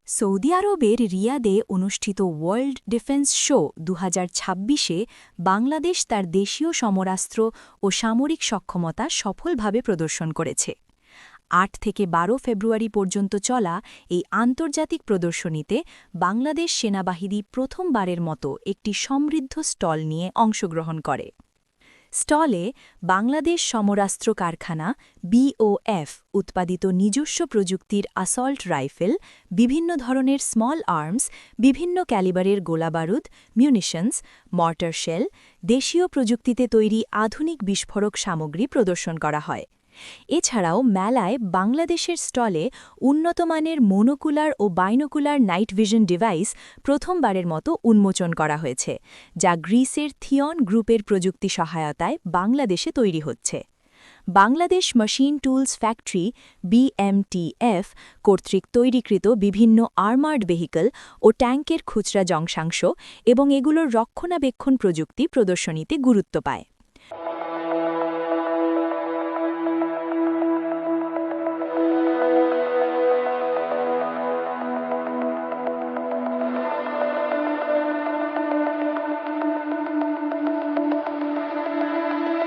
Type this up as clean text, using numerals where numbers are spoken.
Saudi আরবের রিয়াদে অনুষ্ঠিত world defence show ২০২৬-এ Bangladesh তার দেশীয় সমরাস্ত্র ও সামরিক সক্ষমতা সফলভাবে প্রদর্শন করেছে। ৮ থেকে ১২ ফেব্রুয়ারি পর্যন্ত চলা এই আন্তর্জাতিক প্রদর্শনীতে বাংলাদেশ সেনাবাহিনী প্রথমবারের মতো একটি সমৃদ্ধ স্টল নিয়ে অংশগ্রহণ করে। স্টলে বাংলাদেশ সমরাস্ত্র কারখানা BOF উৎপাদিত নিজস্ব প্রযুক্তির আসল্ট রাইফেল, বিভিন্ন ধরনের স্মল আর্মস, বিভিন্ন ক্যালিবারের গোলাবারুদ, মিউনিশনস, মর্টার শেল, দেশীয় প্রযুক্তিতে তৈরি আধুনিক বিস্ফোরক সামগ্রী প্রদর্শন করা হয়। এছাড়াও মেলায় বাংলাদেশের স্টলে উন্নতমানের মোনোকুলার ও বাইনোকুলার নাইট ভিশন ডিভাইস প্রথমবারের মতো উন্মোচন করা হয়েছে, যা গ্রিসের থিয়ন গ্রুপের প্রযুক্তি সহায়তায় বাংলাদেশে তৈরি হচ্ছে। Bangladesh machine tools factory BMTF কর্তৃক তৈরিকৃত বিভিন্ন আর্মার্ড ভেহিকল ও ট্যাঙ্কের খুচরা যন্ত্রাংশ এবং এগুলোর রক্ষণাবেক্ষণ প্রযুক্তি প্রদর্শনীতে গুরুত্ব পায়।